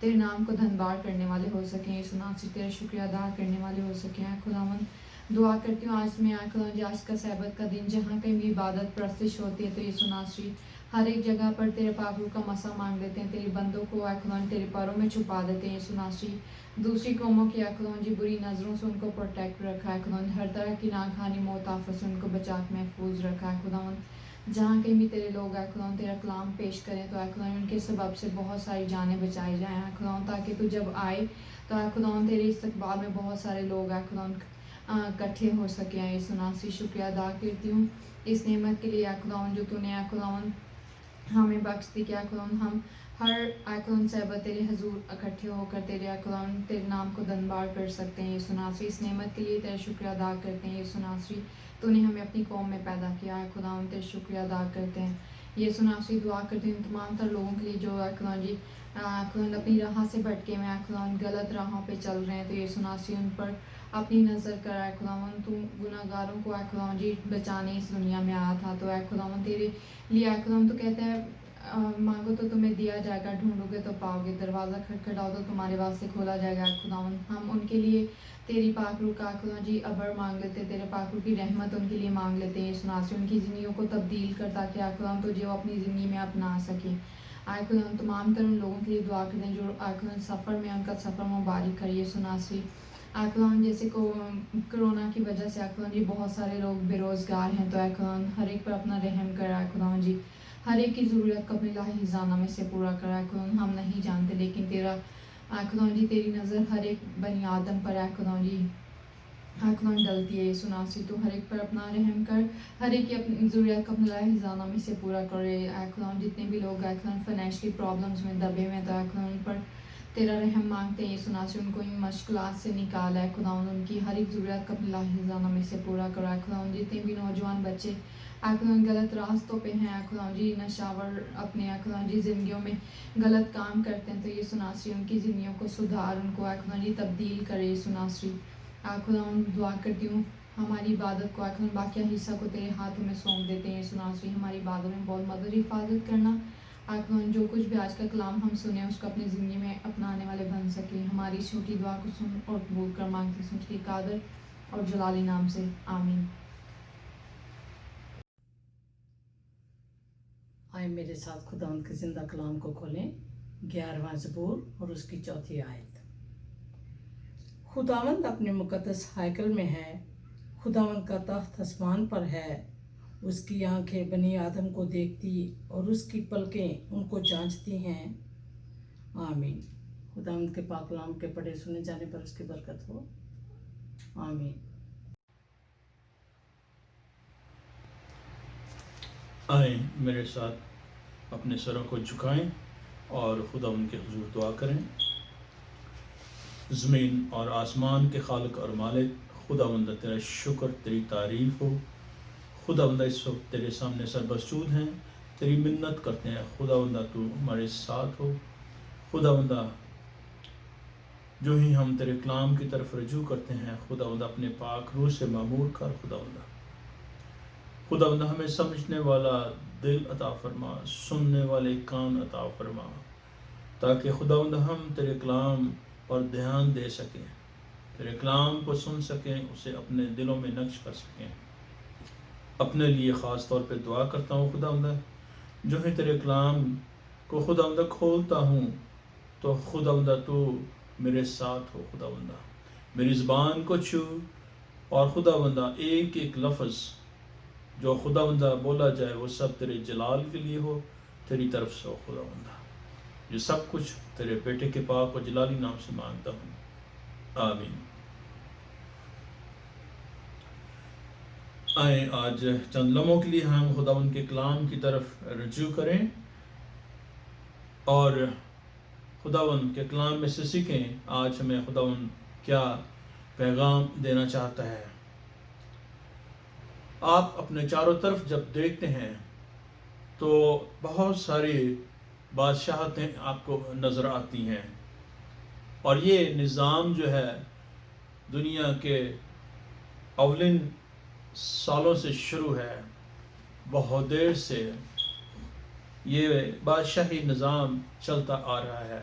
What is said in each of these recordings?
تیرے نام کو دھنبار کرنے والے ہو سکیں، یسوع ناصری تیرا شکریہ ادا کرنے والے ہو سکیں۔ اے خداوند دعا کرتی ہوں آج میں اے خداوند جی آج کا سبت کا دن جہاں کہیں بھی عبادت پرستش ہوتی ہے تو یسوع ناصری ہر ایک جگہ پر تیرے پاک روح کا مسا مانگ لیتے ہیں، تیری بندوں کو اے خداوند تیرے پیروں میں چھپا دیتے ہیں یسوع ناصری۔ دوسری قوموں کی اے خداوند جی بری نظروں سے ان کو پروٹیکٹ رکھا ہے خداوند، ہر طرح کی ناگہانی موت آفت سے ان کو بچا کے محفوظ رکھا ہے خداوند۔ جہاں کہیں بھی تیرے لوگ اے خداوند تیرا کلام پیش کریں تو اے خداوند ان کے سبب سے بہت ساری جانیں بچائی جائیں اے خداوند، تاکہ تو جب آئے تو اے خداوند تیرے استقبال میں بہت سارے لوگ اے خداوند اکٹھے ہو سکیں۔ یسوع ناصری شکریہ ادا کرتی ہوں اس نعمت کے لیے اے خداوند جو تو نے اے خداوند ہمیں بخش دی کہ اے خداوند ہم ہر اے خداوند سبت تیرے حضور اکٹھے ہو کر تیرے اے خداوند تیرے نام کو دنبار کر سکتے ہیں یسوع ناصری۔ اس نعمت کے لیے تیرا شکریہ ادا کرتے ہیں یسوع ناصری، تو نے ہمیں اپنی قوم میں پیدا کیا ہے خداوند، تیرا شکریہ ادا کرتے ہیں یسوع ناصری۔ دعا کرتے ہیں تمام تر لوگوں کے لیے جو اے خداوند جی خداوند اپنی راہ سے بھٹکے میں اے خداوند غلط راہوں پہ چل رہے ہیں تو یسوع ناصری ان پر اپنی نظر کر اے خداوند، تو گناہ گاروں کو اے خداوند جی بچانے اس دنیا میں آیا تھا تو اے خداوند تیرے لیے اے خداوند تو کہتا ہے مانگو تو تمہیں دیا جائے گا، ڈھونڈو گے تو پاؤ گے، دروازہ کھٹکھٹاؤ تو تمہارے واسطے کھولا جائے گا اے خداوند۔ ہم ان کے لیے تیری پاک روح کا خداوند جی ابر مانگ لیتے، تیرے پاک روح کی رحمت ان کے لیے مانگ لیتے ہیں یسوع ناصری، ان کی زندگیوں کو تبدیل کر تاکہ اے خداوند تجھے وہ اپنی زندگی میں اپنا سکیں اے خداوند۔ تمام تر ان لوگوں کے لیے دعا کرتے ہیں جو اے خداوند سفر میں ان کا سفر مبارک کر یسوع ناصری۔ اے خداوند جیسے کرونا کی وجہ سے اے خداوند جی بہت سارے لوگ بے روزگار ہیں تو اے خداوند ہر ایک پر اپنا رحم کر اے خداوند جی، ہر ایک کی ضرورت کو اپنے الہی خزانہ میں سے پورا کرا ہے خداوند۔ ہم نہیں جانتے لیکن تیرا اے خداوند جی تیری نظر ہر ایک بنی آدم پر اے خداوند جی اے خداوند ڈلتی ہے یسوع ناصری، تو ہر ایک پر اپنا رحم کر، ہر ایک کی اپنی ضرورت کو اپنے الہی خزانہ میں سے پورا کرے اے خداوند۔ جتنے بھی لوگ اے خداوند فائنینشلی پرابلمس میں دبے ہوئے ہیں تو اے خداوند ان پر تیرا رحم مانگتے ہیں یسوع ناصری، ان کو ان مشکلات سے نکال اے خداوند، ان کی ہر ایک ضرورت کو اپنے الہی خزانہ میں سے پورا کرو اے خداوند۔ جتنے بھی نوجوان بچے اے خداوند غلط راستوں پہ ہیں اے خداوند جی، نشاور اپنے اے خداوند جی زندگیوں میں غلط کام کرتے ہیں تو یسوع ناصری ان کی زندگیوں کو سدھار، ان کو اے خداوند جی تبدیل کرے یسوع ناصری۔ اے خداوند دعا کرتی ہوں ہماری عبادت کو اے خداوند باقیہ حصہ کو تیرے ہاتھوں میں سونپ دیتے ہیں یسوع ناصری، ہماری عبادت میں بہت مدد حفاظت کرنا اے خداوند، جو کچھ بھی آج کا کلام ہم سنیں اس کو اپنی زندگی میں اپنانے والے بن سکیں۔ ہماری چھوٹی دعا کو سن اور قبول کر مانگتے ہیں اس کے قادر اور جلالی نام سے، آمین۔ آئے میرے ساتھ خداوند کے زندہ کلام کو کھولیں، 11واں زبور اور اس کی 4 آیت۔ خداوند اپنے مقدس ہیکل میں ہے، خداوند کا تخت آسمان پر ہے، اس کی آنکھیں بنی آدم کو دیکھتی اور اس کی پلکیں ان کو جانچتی ہیں، آمین۔ خداوند کے پاک کلام کے پڑھے سنے جانے پر اس کی برکت ہو، آمین۔ آئیں میرے ساتھ اپنے سروں کو جھکائیں اور خدا ان کے حضور دعا کریں۔ زمین اور آسمان کے خالق اور مالک خداوند تیرا شکر، تیری تعریف ہو خداوند، اس وقت تیرے سامنے سربسجود ہیں، تیری منت کرتے ہیں خداوند تو ہمارے ساتھ ہو خداوند۔ جو ہی ہم تیرے کلام کی طرف رجوع کرتے ہیں خداوند اپنے پاک روح سے معمور کر خداوند ہمیں سمجھنے والا دل عطا فرما، سننے والے کان عطا فرما، تاکہ خداوند ہم تیرے کلام پر دھیان دے سکیں، تیرے کلام کو سن سکیں، اسے اپنے دلوں میں نقش کر سکیں۔ اپنے لیے خاص طور پہ دعا کرتا ہوں خداوند، جو ہی تیرے کلام کو خداوند کھولتا ہوں تو خداوند تو میرے ساتھ ہو خداوند، میری زبان کو چھو اور خداوند ایک ایک لفظ جو خداوند بولا جائے وہ سب تیرے جلال کے لیے ہو، تیری طرف سے ہو خداوند۔ یہ سب کچھ تیرے بیٹے کے پاک و جلالی نام سے مانگتا ہوں، آمین۔ آئیں آج چند لمحوں کے لیے ہم خداوند کے کلام کی طرف رجوع کریں اور خداوند کے کلام میں سے سیکھیں آج ہمیں خداوند کیا پیغام دینا چاہتا ہے۔ آپ اپنے چاروں طرف جب دیکھتے ہیں تو بہت ساری بادشاہتیں آپ کو نظر آتی ہیں، اور یہ نظام جو ہے دنیا کے اولین سالوں سے شروع ہے، بہت دیر سے یہ بادشاہی نظام چلتا آ رہا ہے،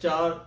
4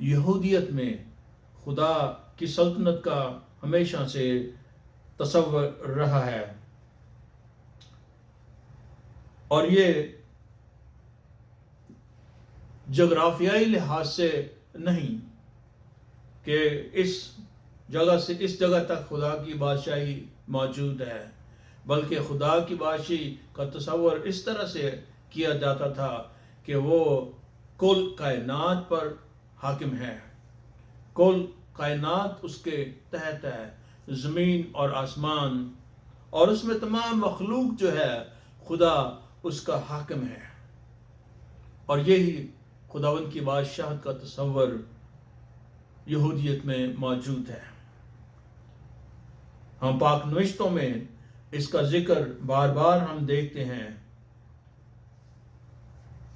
یہودیت میں خدا کی سلطنت کا ہمیشہ سے تصور رہا ہے، اور یہ جغرافیائی لحاظ سے نہیں کہ اس جگہ سے اس جگہ تک خدا کی بادشاہی موجود ہے، بلکہ خدا کی بادشاہی کا تصور اس طرح سے کیا جاتا تھا کہ وہ کل کائنات پر حاکم ہے، کل کائنات اس کے تحت ہے، زمین اور آسمان، اور اس میں تمام مخلوق جو ہے خدا اس کا حاکم ہے، اور یہی خداوند کی بادشاہت کا تصور یہودیت میں موجود ہے۔ ہم پاک نوشتوں میں اس کا ذکر بار بار ہم دیکھتے ہیں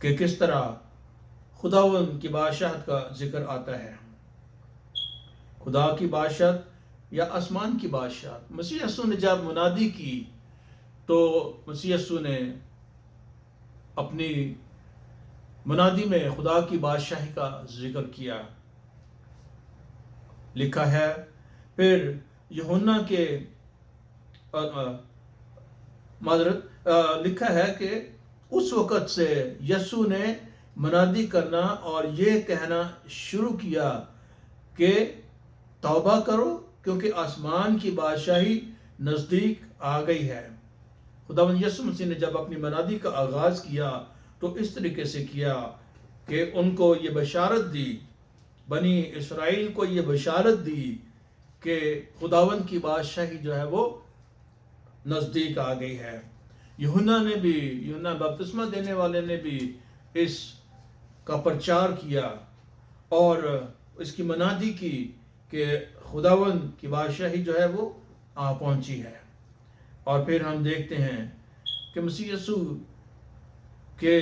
کہ کس طرح خداوند کی بادشاہت کا ذکر آتا ہے۔ خدا کی بادشاہت یا آسمان کی بادشاہت، مسیح یسوع نے جب منادی کی تو مسیح یسوع نے اپنی منادی میں خدا کی بادشاہی کا ذکر کیا۔ لکھا ہے، پھر یوحنا کے لکھا ہے کہ اس وقت سے یسوع نے منادی کرنا اور یہ کہنا شروع کیا کہ توبہ کرو کیونکہ آسمان کی بادشاہی نزدیک آ گئی ہے۔ خداوند یسوع مسیح نے جب اپنی منادی کا آغاز کیا تو اس طریقے سے کیا کہ ان کو یہ بشارت دی، بنی اسرائیل کو یہ بشارت دی کہ خداوند کی بادشاہی جو ہے وہ نزدیک آ گئی ہے۔ یوحنا بپتسمہ دینے والے نے بھی اس کا پرچار کیا اور اس کی منادی کی کہ خداوند کی بادشاہی جو ہے وہ آ پہنچی ہے۔ اور پھر ہم دیکھتے ہیں کہ مسیح یسوع کے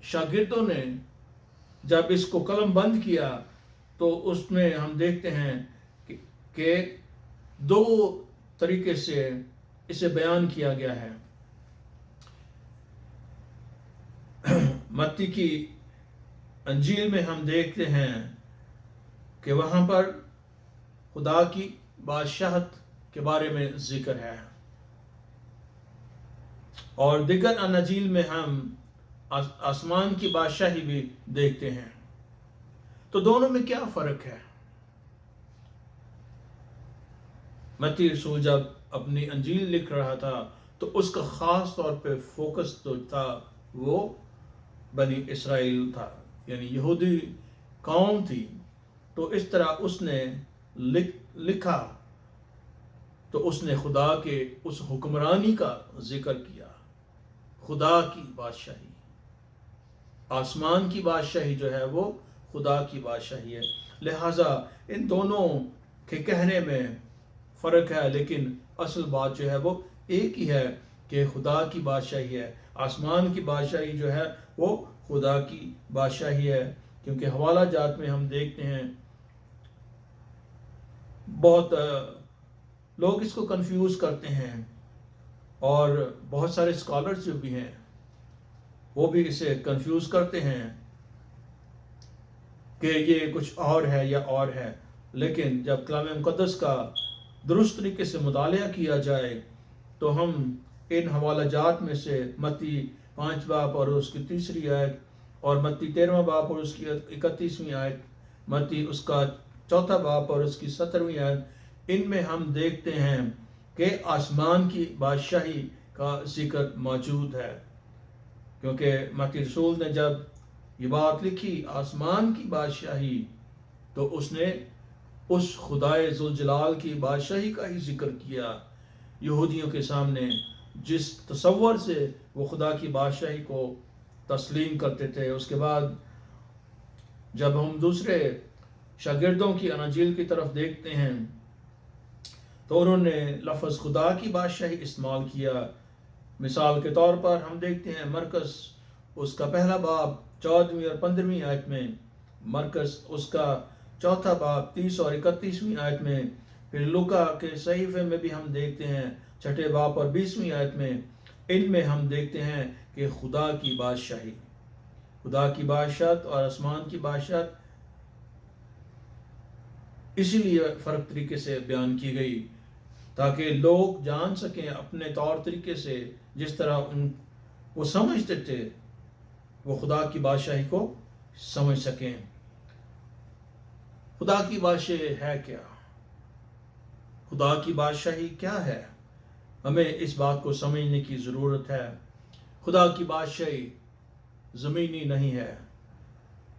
شاگردوں نے جب اس کو قلم بند کیا تو اس میں ہم دیکھتے ہیں کہ دو طریقے سے اسے بیان کیا گیا ہے۔ متی کی انجیل میں ہم دیکھتے ہیں کہ وہاں پر خدا کی بادشاہت کے بارے میں ذکر ہے، اور دیگر اناجیل میں ہم آسمان کی بادشاہی بھی دیکھتے ہیں۔ تو دونوں میں کیا فرق ہے؟ متی رسول جب اپنی انجیل لکھ رہا تھا تو اس کا خاص طور پہ فوکس جو تھا وہ بنی اسرائیل تھا، یعنی یہودی قوم تھی۔ تو اس طرح اس نے لکھا تو اس نے خدا کے اس حکمرانی کا ذکر کیا، خدا کی بادشاہی، آسمان کی بادشاہی جو ہے وہ خدا کی بادشاہی ہے۔ لہٰذا ان دونوں کے کہنے میں فرق ہے، لیکن اصل بات جو ہے وہ ایک ہی ہے کہ خدا کی بادشاہی ہے۔ آسمان کی بادشاہی جو ہے وہ خدا کی بادشاہی ہے، کیونکہ حوالہ جات میں ہم دیکھتے ہیں بہت لوگ اس کو کنفیوز کرتے ہیں، اور بہت سارے اسکالرز جو بھی ہیں وہ بھی اسے کنفیوز کرتے ہیں کہ یہ کچھ اور ہے یا اور ہے۔ لیکن جب کلام مقدس کا درست طریقے سے مطالعہ کیا جائے تو ہم ان حوالہ جات میں سے متی 5 باب اور اس کی 3 آیت، اور متی 13 باب اور اس کی 31 آیت، متی اس کا 4 باب اور اس کی 17 آیت، ان میں ہم دیکھتے ہیں کہ آسمان کی بادشاہی کا ذکر موجود ہے۔ کیونکہ متی رسول نے جب یہ بات لکھی آسمان کی بادشاہی، تو اس نے اس خدائے ذوالجلال کی بادشاہی کا ہی ذکر کیا یہودیوں کے سامنے، جس تصور سے وہ خدا کی بادشاہی کو تسلیم کرتے تھے۔ اس کے بعد جب ہم دوسرے شاگردوں کی اناجیل کی طرف دیکھتے ہیں تو انہوں نے لفظ خدا کی بادشاہی استعمال کیا۔ مثال کے طور پر ہم دیکھتے ہیں مرکز اس کا 1 باب 14 اور 15 آیت میں، مرکز اس کا 4 باب 30 اور 31 آیت میں، پھر لوکا کے صحیفے میں بھی ہم دیکھتے ہیں 6 باب اور 20 آیت میں، ان میں ہم دیکھتے ہیں کہ خدا کی بادشاہی، خدا کی بادشاہت اور آسمان کی بادشاہت اسی لیے فرق طریقے سے بیان کی گئی تاکہ لوگ جان سکیں اپنے طور طریقے سے جس طرح وہ سمجھتے تھے وہ خدا کی بادشاہی کو سمجھ سکیں۔ خدا کی بادشاہی ہے کیا؟ خدا کی بادشاہی کیا ہے؟ ہمیں اس بات کو سمجھنے کی ضرورت ہے۔ خدا کی بادشاہی زمینی نہیں ہے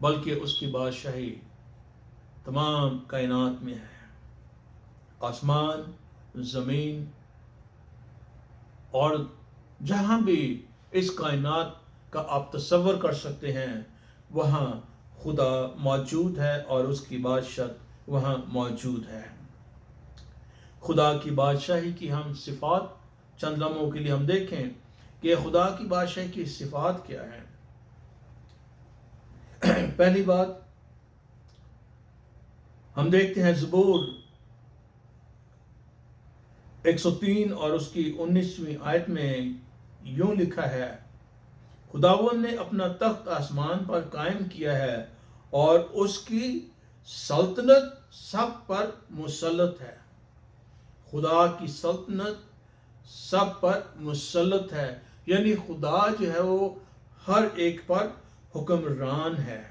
بلکہ اس کی بادشاہی تمام کائنات میں ہے۔ آسمان، زمین اور جہاں بھی اس کائنات کا آپ تصور کر سکتے ہیں وہاں خدا موجود ہے اور اس کی بادشاہت وہاں موجود ہے۔ خدا کی بادشاہی کی ہم صفات چند لمحوں کے لیے ہم دیکھیں کہ خدا کی بادشاہی کی صفات کیا ہیں۔ پہلی بات ہم دیکھتے ہیں زبور 103 اور اس کی 19ویں آیت میں یوں لکھا ہے، خداوند نے اپنا تخت آسمان پر قائم کیا ہے اور اس کی سلطنت سب پر مسلط ہے۔ خدا کی سلطنت سب پر مسلط ہے، یعنی خدا جو ہے وہ ہر ایک پر حکمران ہے۔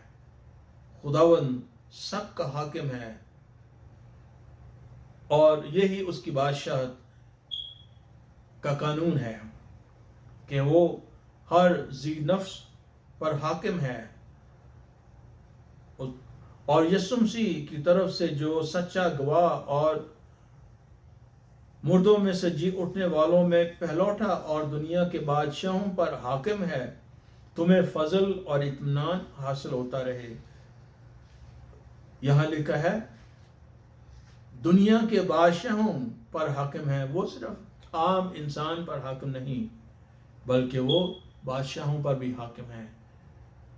خداوند سب کا حاکم ہے اور یہی اس کی بادشاہت کا قانون ہے کہ وہ ہر ذی نفس پر حاکم ہے، اور یسوع مسیح کی طرف سے جو سچا گواہ اور مردوں میں سے جی اٹھنے والوں میں پہلوٹا اور دنیا کے بادشاہوں پر حاکم ہے، تمہیں فضل اور اطمینان حاصل ہوتا رہے۔ یہاں لکھا ہے دنیا کے بادشاہوں پر حاکم ہے، وہ صرف عام انسان پر حاکم نہیں بلکہ وہ بادشاہوں پر بھی حاکم ہے۔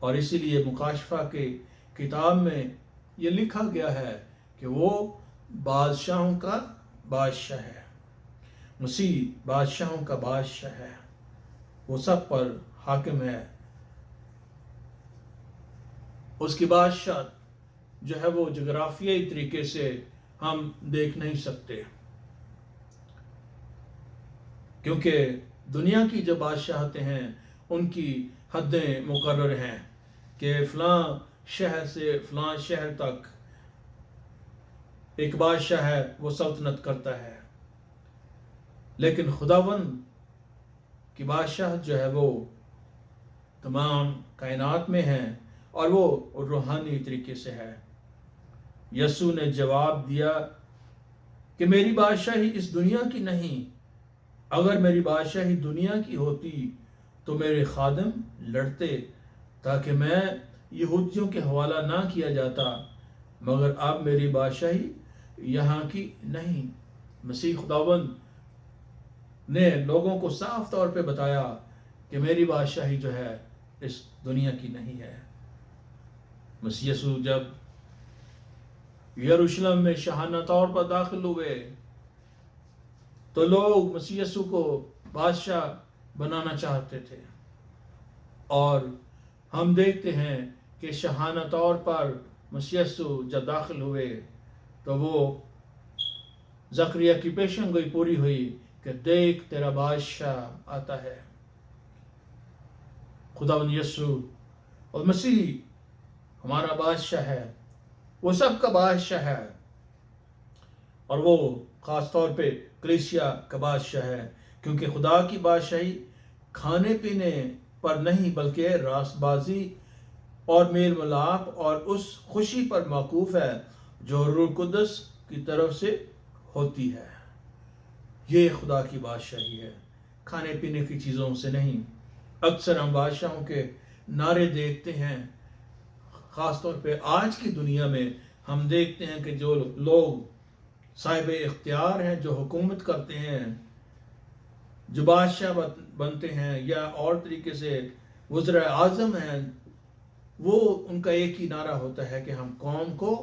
اور اسی لیے مکاشفہ کے کتاب میں یہ لکھا گیا ہے کہ وہ بادشاہوں کا بادشاہ ہے۔ مسیح بادشاہوں کا بادشاہ ہے، وہ سب پر حاکم ہے۔ اس کی بادشاہت جو ہے وہ جغرافیائی طریقے سے ہم دیکھ نہیں سکتے، کیونکہ دنیا کی جو بادشاہتیں ہیں ان کی حدیں مقرر ہیں کہ فلاں شہر سے فلاں شہر تک ایک بادشاہ ہے وہ سلطنت کرتا ہے، لیکن خداوند کی بادشاہت جو ہے وہ تمام کائنات میں ہے اور وہ روحانی طریقے سے ہے۔ یسوع نے جواب دیا کہ میری بادشاہی اس دنیا کی نہیں، اگر میری بادشاہی دنیا کی ہوتی تو میرے خادم لڑتے تاکہ میں یہودیوں کے حوالہ نہ کیا جاتا، مگر اب میری بادشاہی یہاں کی نہیں۔ مسیح خداوند نے لوگوں کو صاف طور پہ بتایا کہ میری بادشاہی جو ہے اس دنیا کی نہیں ہے۔ مسیح یسوع جب یروشلم میں شاہانہ طور پر داخل ہوئے تو لوگ مسیح یسوع کو بادشاہ بنانا چاہتے تھے، اور ہم دیکھتے ہیں کہ شاہانہ طور پر مسیح یسوع جب داخل ہوئے تو وہ زکریا کی پیشن گوئی پوری ہوئی کہ دیکھ تیرا بادشاہ آتا ہے۔ خداوند یسوع اور مسیح ہمارا بادشاہ ہے، وہ سب کا بادشاہ ہے، اور وہ خاص طور پہ کلیسیا کا بادشاہ ہے، کیونکہ خدا کی بادشاہی کھانے پینے پر نہیں بلکہ راست بازی اور میل ملاپ اور اس خوشی پر موقوف ہے جو روح القدس کی طرف سے ہوتی ہے۔ یہ خدا کی بادشاہی ہے، کھانے پینے کی چیزوں سے نہیں۔ اکثر ہم بادشاہوں کے نعرے دیکھتے ہیں، خاص طور پہ آج کی دنیا میں ہم دیکھتے ہیں کہ جو لوگ صاحب اختیار ہیں، جو حکومت کرتے ہیں، جو بادشاہ بنتے ہیں یا اور طریقے سے وزراء اعظم ہیں، وہ ان کا ایک ہی نعرہ ہوتا ہے کہ ہم قوم کو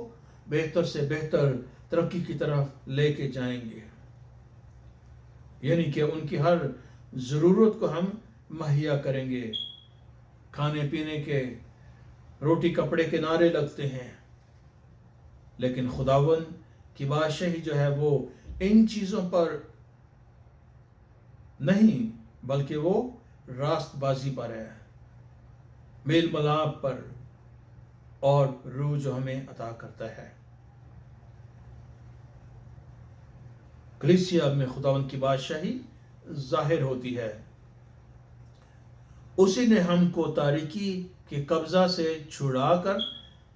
بہتر سے بہتر ترقی کی طرف لے کے جائیں گے، یعنی کہ ان کی ہر ضرورت کو ہم مہیا کریں گے۔ کھانے پینے کے، روٹی کپڑے کے نعرے لگتے ہیں، لیکن خداوند کی بادشاہی جو ہے وہ ان چیزوں پر نہیں بلکہ وہ راست بازی پر ہے، میل ملاپ پر، اور روح جو ہمیں عطا کرتا ہے۔ کلیسیا میں خداوند کی بادشاہی ظاہر ہوتی ہے۔ اسی نے ہم کو تاریکی کے قبضہ سے چھڑا کر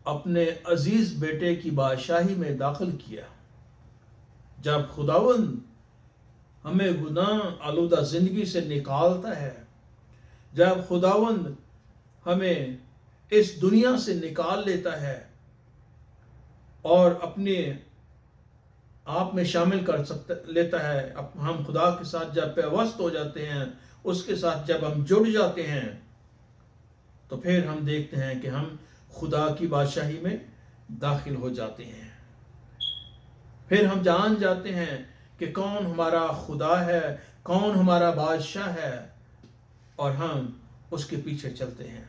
اپنے عزیز بیٹے کی بادشاہی میں داخل کیا۔ جب خداوند ہمیں گناہ آلودہ زندگی سے نکالتا ہے، جب خداوند ہمیں اس دنیا سے نکال لیتا ہے اور اپنے آپ میں شامل لیتا ہے، ہم خدا کے ساتھ جب پیوست ہو جاتے ہیں، اس کے ساتھ جب ہم جڑ جاتے ہیں، تو پھر ہم دیکھتے ہیں کہ ہم خدا کی بادشاہی میں داخل ہو جاتے ہیں۔ پھر ہم جان جاتے ہیں کہ کون ہمارا خدا ہے، کون ہمارا بادشاہ ہے، اور ہم اس کے پیچھے چلتے ہیں۔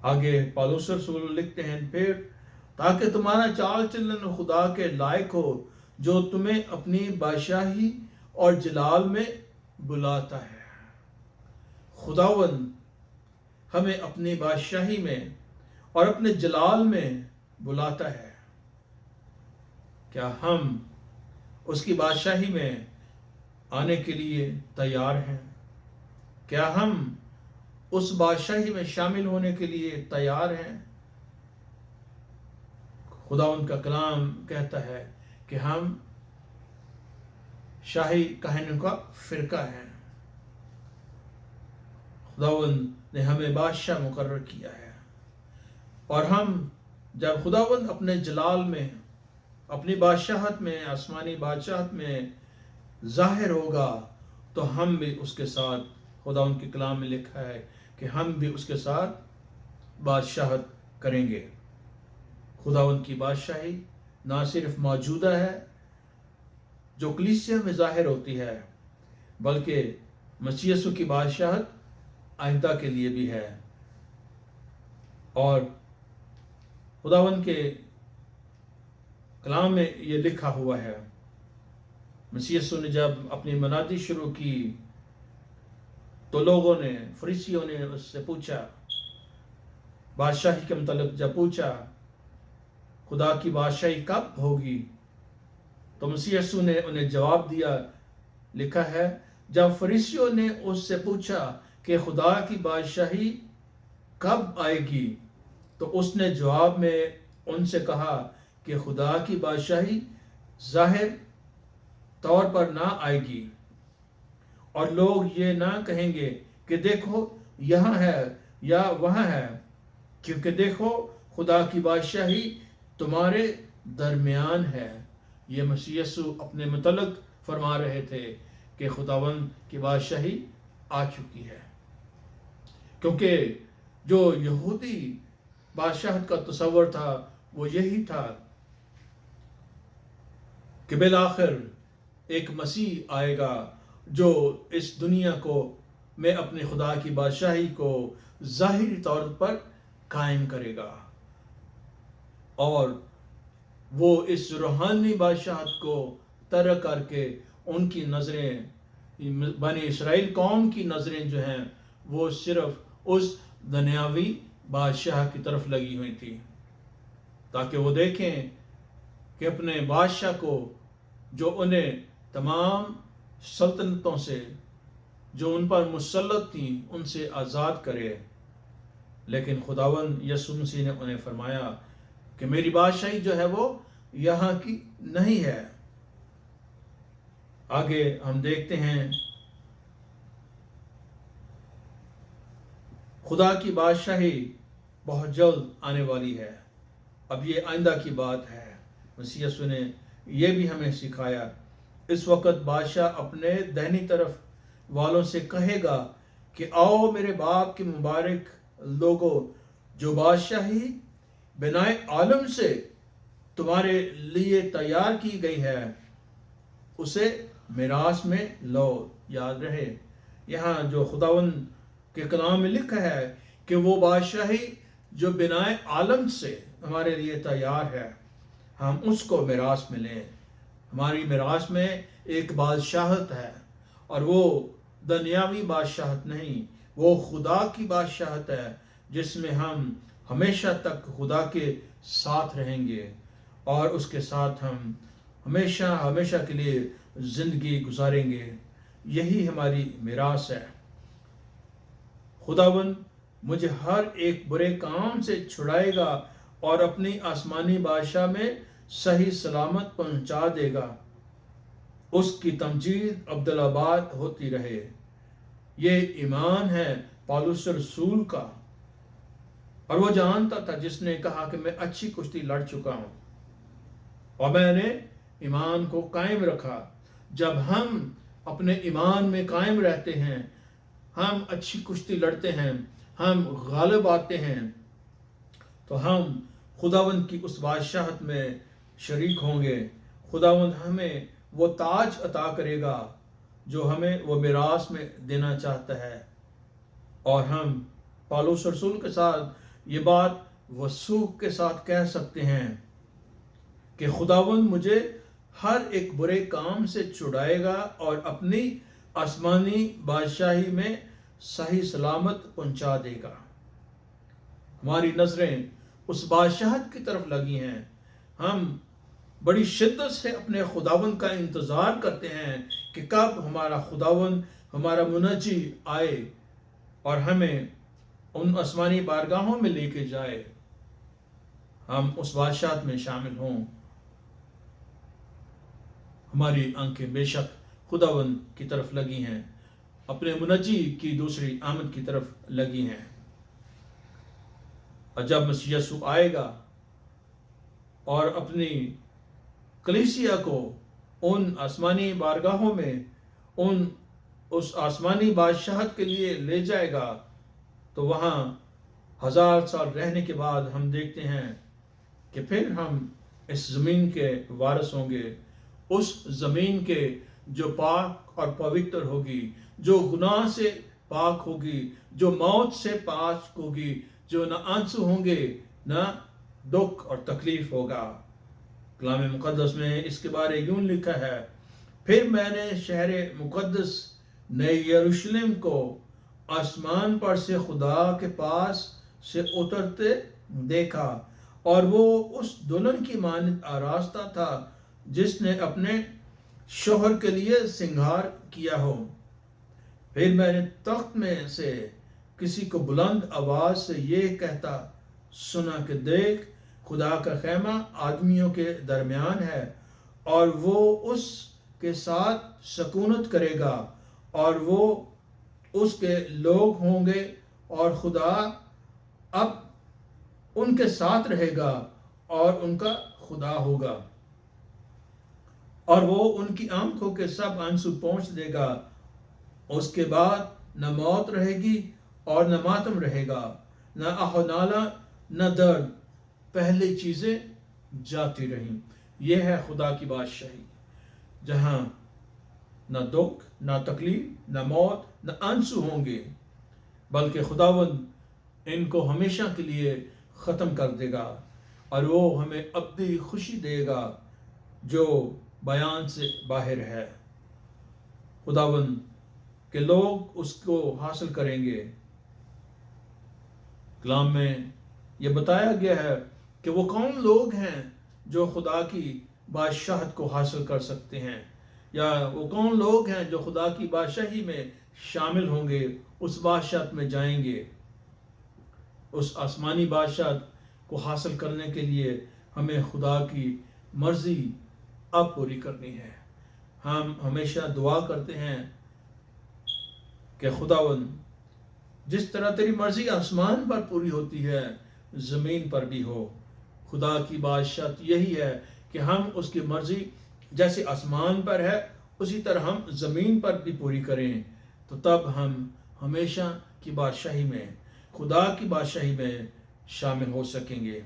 آگے پالوس رسول لکھتے ہیں، پھر تاکہ تمہارا چال چلن خدا کے لائق ہو جو تمہیں اپنی بادشاہی اور جلال میں بلاتا ہے۔ خداوند ہمیں اپنی بادشاہی میں اور اپنے جلال میں بلاتا ہے۔ کیا ہم اس کی بادشاہی میں آنے کے لیے تیار ہیں؟ کیا ہم اس بادشاہی میں شامل ہونے کے لیے تیار ہیں؟ خداوند کا کلام کہتا ہے کہ ہم شاہی کہانیوں کا فرقہ ہے۔ خداوند نے ہمیں بادشاہ مقرر کیا ہے، اور ہم جب خداوند اپنے جلال میں، اپنی بادشاہت میں، آسمانی بادشاہت میں ظاہر ہوگا تو ہم بھی اس کے ساتھ، خداوند کے کلام میں لکھا ہے کہ ہم بھی اس کے ساتھ بادشاہت کریں گے۔ خداوند کی بادشاہی نہ صرف موجودہ ہے جو کلیسیا میں ظاہر ہوتی ہے، بلکہ مسیح یسوع کی بادشاہت آئندہ کے لیے بھی ہے۔ اور خداوند کے کلام میں یہ لکھا ہوا ہے، مسیح یسوع نے جب اپنی منادی شروع کی تو لوگوں نے، فریسیوں نے اس سے پوچھا، بادشاہی کے متعلق جب پوچھا خدا کی بادشاہی کب ہوگی، تو مسیح یسوع نے انہیں جواب دیا، لکھا ہے جب فریسیوں نے اس سے پوچھا کہ خدا کی بادشاہی کب آئے گی، تو اس نے جواب میں ان سے کہا کہ خدا کی بادشاہی ظاہر طور پر نہ آئے گی، اور لوگ یہ نہ کہیں گے کہ دیکھو یہاں ہے یا وہاں ہے، کیونکہ دیکھو خدا کی بادشاہی تمہارے درمیان ہے۔ یہ مسیح یسوع اپنے متعلق فرما رہے تھے کہ خداوند کی بادشاہی آ چکی ہے، کیونکہ جو یہودی بادشاہت کا تصور تھا وہ یہی تھا کہ بالآخر ایک مسیح آئے گا جو اس دنیا کو میں اپنے خدا کی بادشاہی کو ظاہری طور پر قائم کرے گا، اور وہ اس روحانی بادشاہت کو ترک کر کے ان کی نظریں، بنی اسرائیل قوم کی نظریں جو ہیں وہ صرف اس دنیاوی بادشاہ کی طرف لگی ہوئی تھی، تاکہ وہ دیکھیں کہ اپنے بادشاہ کو جو انہیں تمام سلطنتوں سے جو ان پر مسلط تھیں ان سے آزاد کرے۔ لیکن خداوند یسوع مسیح نے انہیں فرمایا کہ میری بادشاہی جو ہے وہ یہاں کی نہیں ہے۔ آگے ہم دیکھتے ہیں خدا کی بادشاہی بہت جلد آنے والی ہے، اب یہ آئندہ کی بات ہے۔ مسیح یسوع نے یہ بھی ہمیں سکھایا، اس وقت بادشاہ اپنے دہنی طرف والوں سے کہے گا کہ آؤ میرے باپ کے مبارک لوگوں، جو بادشاہی بنائے عالم سے تمہارے لیے تیار کی گئی ہے اسے میراث میں لو۔ یاد رہے یہاں جو خداوند کے کلام میں لکھا ہے کہ وہ بادشاہی جو بنائے عالم سے ہمارے لیے تیار ہے، ہم اس کو میراث میں لیں۔ ہماری میراث میں ایک بادشاہت ہے، اور وہ دنیاوی بادشاہت نہیں، وہ خدا کی بادشاہت ہے، جس میں ہم ہمیشہ تک خدا کے ساتھ رہیں گے، اور اس کے ساتھ ہم ہمیشہ ہمیشہ کے لیے زندگی گزاریں گے۔ یہی ہماری میراث ہے۔ خداوند مجھے ہر ایک برے کام سے چھڑائے گا اور اپنی آسمانی بادشاہ میں صحیح سلامت پہنچا دے گا۔ اس کی تمجید عبدالآباد ہوتی رہے۔ یہ ایمان ہے پالوس رسول کا، اور وہ جانتا تھا، جس نے کہا کہ میں اچھی کشتی لڑ چکا ہوں اور میں نے ایمان کو قائم رکھا۔ جب ہم اپنے ایمان میں قائم رہتے ہیں، ہم اچھی کشتی لڑتے ہیں، ہم غالب آتے ہیں، تو ہم خداوند کی اس بادشاہت میں شریک ہوں گے۔ خداوند ہمیں وہ تاج عطا کرے گا جو ہمیں وہ میراث میں دینا چاہتا ہے، اور ہم پالوس رسول کے ساتھ یہ بات وثوق کے ساتھ کہہ سکتے ہیں کہ خداوند مجھے ہر ایک برے کام سے چھڑائے گا اور اپنی آسمانی بادشاہی میں صحیح سلامت پہنچا دے گا۔ ہماری نظریں اس بادشاہت کی طرف لگی ہیں۔ ہم بڑی شدت سے اپنے خداوند کا انتظار کرتے ہیں کہ کب ہمارا خداوند، ہمارا منجی آئے اور ہمیں ان آسمانی بارگاہوں میں لے کے جائے، ہم اس بادشاہت میں شامل ہوں۔ ہماری آنکھیں بے شک خداوند کی طرف لگی ہیں، اپنے منجی کی دوسری آمد کی طرف لگی ہیں۔ اور جب مسیح یسوع آئے گا اور اپنی کلیسیا کو ان آسمانی بارگاہوں میں اس آسمانی بادشاہت کے لیے لے جائے گا، تو وہاں 1000 سال رہنے کے بعد ہم دیکھتے ہیں کہ پھر ہم اس زمین کے وارث ہوں گے، اس زمین کے جو پاک اور پوتر ہوگی، جو گناہ سے پاک ہوگی، جو موت سے پاک ہوگی، جو نہ آنسو ہوں گے، نہ دکھ اور تکلیف ہوگا۔ کلام مقدس میں اس کے بارے یوں لکھا ہے، پھر میں نے شہر مقدس نئے یروشلم کو آسمان پر سے خدا کے پاس سے اترتے دیکھا، اور وہ اس دلہن کی مانند آراستہ تھا جس نے اپنے شوہر کے لیے سنگھار کیا ہو۔ پھر میں نے تخت میں سے کسی کو بلند آواز سے یہ کہتا سنا کہ دیکھ، خدا کا خیمہ آدمیوں کے درمیان ہے، اور وہ اس کے ساتھ سکونت کرے گا، اور وہ اس کے لوگ ہوں گے، اور خدا اب ان کے ساتھ رہے گا اور ان کا خدا ہوگا، اور وہ ان کی آنکھوں کے سب آنسو پونچھ دے گا۔ اس کے بعد نہ موت رہے گی اور نہ ماتم رہے گا، نہ آہ و نالہ، نہ درد، پہلی چیزیں جاتی رہیں۔ یہ ہے خدا کی بادشاہی، جہاں نہ دکھ، نہ تکلیف، نہ موت، نہ آنسو ہوں گے، بلکہ خداوند ان کو ہمیشہ کے لیے ختم کر دے گا، اور وہ ہمیں ابدی خوشی دے گا جو بیان سے باہر ہے۔ خداوند کے لوگ اس کو حاصل کریں گے۔ کلام میں یہ بتایا گیا ہے کہ وہ کون لوگ ہیں جو خدا کی بادشاہت کو حاصل کر سکتے ہیں، یا وہ کون لوگ ہیں جو خدا کی بادشاہی میں شامل ہوں گے، اس بادشاہت میں جائیں گے۔ اس آسمانی بادشاہت کو حاصل کرنے کے لیے ہمیں خدا کی مرضی اب پوری کرنی ہے۔ ہم ہمیشہ دعا کرتے ہیں کہ خداوند، جس طرح تیری مرضی آسمان پر پوری ہوتی ہے، زمین پر بھی ہو۔ خدا کی بادشاہت یہی ہے کہ ہم اس کی مرضی جیسے آسمان پر ہے، اسی طرح ہم زمین پر بھی پوری کریں، تو تب ہم ہمیشہ کی بادشاہی میں، خدا کی بادشاہی میں شامل ہو سکیں گے۔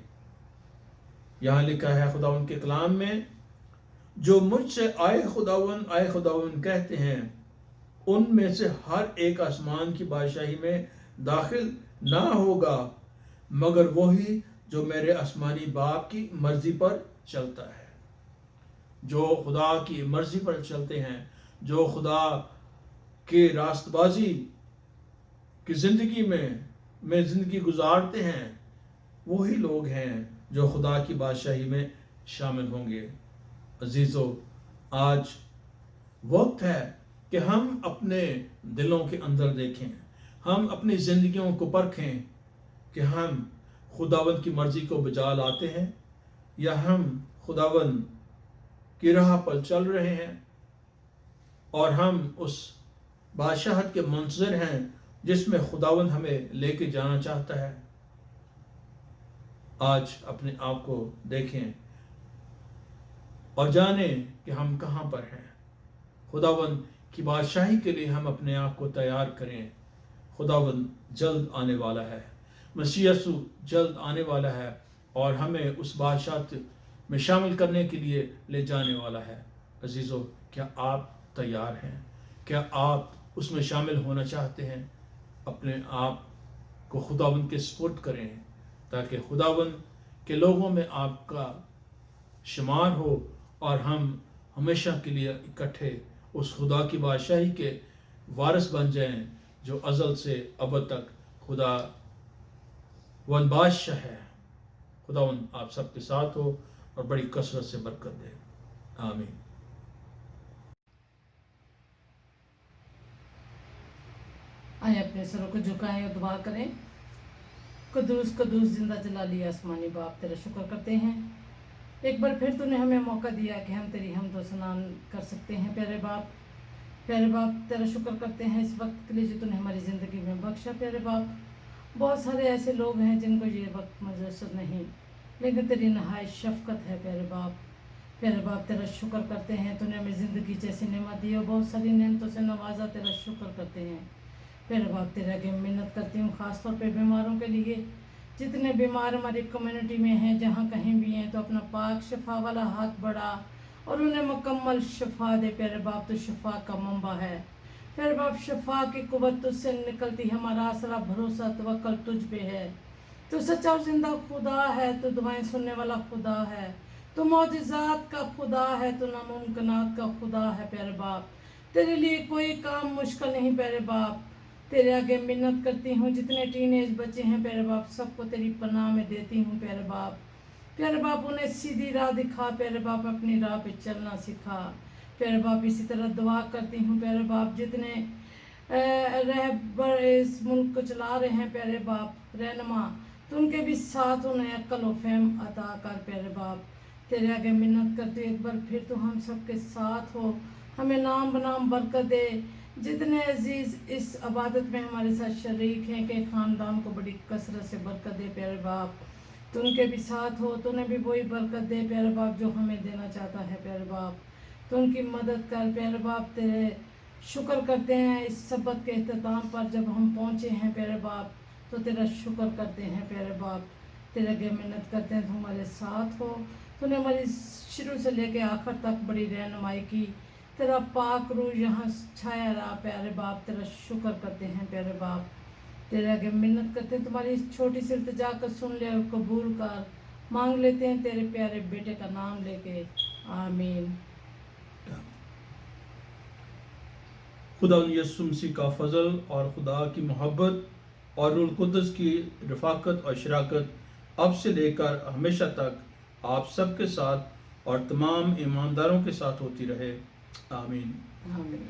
یہاں لکھا ہے خداوند کے کلام میں، جو مجھ سے آئے خداوند کہتے ہیں، ان میں سے ہر ایک آسمان کی بادشاہی میں داخل نہ ہوگا، مگر وہی جو میرے آسمانی باپ کی مرضی پر چلتا ہے، جو خدا کی مرضی پر چلتے ہیں، جو خدا کے راست بازی کی زندگی میں زندگی گزارتے ہیں، وہی لوگ ہیں جو خدا کی بادشاہی میں شامل ہوں گے۔ عزیزو، آج وقت ہے کہ ہم اپنے دلوں کے اندر دیکھیں، ہم اپنی زندگیوں کو پرکھیں کہ ہم خداوند کی مرضی کو بجا لاتے ہیں یا ہم خداوند کی راہ پر چل رہے ہیں اور ہم اس بادشاہت کے منتظر ہیں جس میں خداوند ہمیں لے کے جانا چاہتا ہے۔ آج اپنے آپ کو دیکھیں اور جانیں کہ ہم کہاں پر ہیں۔ خداوند کی بادشاہی کے لیے ہم اپنے آپ کو تیار کریں۔ خداوند جلد آنے والا ہے، مسیح یسوع جلد آنے والا ہے اور ہمیں اس بادشاہت میں شامل کرنے کے لیے لے جانے والا ہے۔ عزیزو، کیا آپ تیار ہیں؟ کیا آپ اس میں شامل ہونا چاہتے ہیں؟ اپنے آپ کو خداوند کے سپرد کریں تاکہ خداوند کے لوگوں میں آپ کا شمار ہو اور ہم ہمیشہ کے لیے اکٹھے اس خدا کی بادشاہی کے وارث بن جائیں جو ازل سے ابد تک خدا ون بادشاہ ہے۔ خداوند آپ سب کے ساتھ ہو اور بڑی کثرت سے برکت دے، آمین۔ آئے اپنے سروں کو جھکائیں اور دعا کریں۔ قدوس قدوس زندہ جلالی آسمانی باپ، تیرا شکر کرتے ہیں ایک بار پھر تو نے ہمیں موقع دیا کہ ہم تیری حمد و ثنا کر سکتے ہیں۔ پیارے باپ تیرا شکر کرتے ہیں اس وقت کے لیے جو تو نے ہماری زندگی میں بخشا۔ پیارے باپ، بہت سارے ایسے لوگ ہیں جن کو یہ وقت میسر نہیں، لیکن تیری نہایت شفقت ہے۔ پیارے باپ تیرا شکر کرتے ہیں، تو نے ہمیں زندگی جیسی نعمت دی اور بہت ساری نعمتوں سے نوازا، تیرا شکر کرتے ہیں۔ پیارے باپ، تیرے آگے منت کرتی ہوں خاص طور پہ بیماروں کے لیے، جتنے بیمار ہماری کمیونٹی میں ہیں، جہاں کہیں بھی ہیں، تو اپنا پاک شفا والا ہاتھ بڑھا اور انہیں مکمل شفا دے۔ پیارے باپ، تو شفا کا منبع ہے۔ پیارے باپ، شفا کی قوت تجھ سے نکلتی، ہمارا آسرا بھروسہ توکل تجھ پہ ہے۔ تو سچا اور زندہ خدا ہے، تو دعائیں سننے والا خدا ہے، تو معجزات کا خدا ہے، تو ناممکنات کا خدا ہے۔ پیارے باپ، تیرے لیے کوئی کام مشکل نہیں۔ پیارے باپ، تیرے آگے منت کرتی ہوں، جتنے ٹین ایج بچے ہیں پیارے باپ، سب کو تیری پناہ میں دیتی ہوں۔ پیارے باپ انہیں سیدھی راہ دکھا، پیارے باپ اپنی راہ پہ چلنا سکھا۔ پیارے باپ، اسی طرح دعا کرتی ہوں پیارے باپ، جتنے رہبر اس ملک کو چلا رہے ہیں پیارے باپ، رہنما، تو ان کے بھی ساتھ انہیں عقل و فہم عطا کر۔ پیارے باپ، تیرے آگے منت کرتی ہوں ایک بار پھر تو ہم سب کے ساتھ ہو، ہمیں نام بنام برکت دے۔ جتنے عزیز اس عبادت میں ہمارے ساتھ شریک ہیں کہ خاندان کو بڑی کثرت سے برکت دے۔ پیارے باپ، تو ان کے بھی ساتھ ہو، تو انہیں بھی وہی برکت دے پیارے باپ جو ہمیں دینا چاہتا ہے۔ پیارے باپ، تو ان کی مدد کر۔ پیارے باپ، تیرے شکر کرتے ہیں اس سبت کے اختتام پر جب ہم پہنچے ہیں پیارے باپ، تو تیرا شکر کرتے ہیں۔ پیارے باپ، تیرے آگے منت کرتے ہیں تو ہمارے ساتھ ہو، تو نے ہماری شروع سے لے کے آخر تک بڑی رہنمائی کی، تیرا پاک روح یہاں چھایا رہا۔ پیارے باپ، تیرا شکر کرتے ہیں۔ پیارے باپ، تیرے آگے منت کرتے ہیں تمہاری اس چھوٹی سی التجا کو سن لے اور قبول کر، مانگ لیتے ہیں تیرے پیارے بیٹے کا نام لے کے، آمین۔ خدا یسوع مسیح کا فضل اور خدا کی محبت اور روح القدس کی رفاقت اور شراکت اب سے لے کر ہمیشہ تک آپ سب کے ساتھ اور تمام ایمانداروں کے ساتھ ہوتی رہے، آمین۔ آمین۔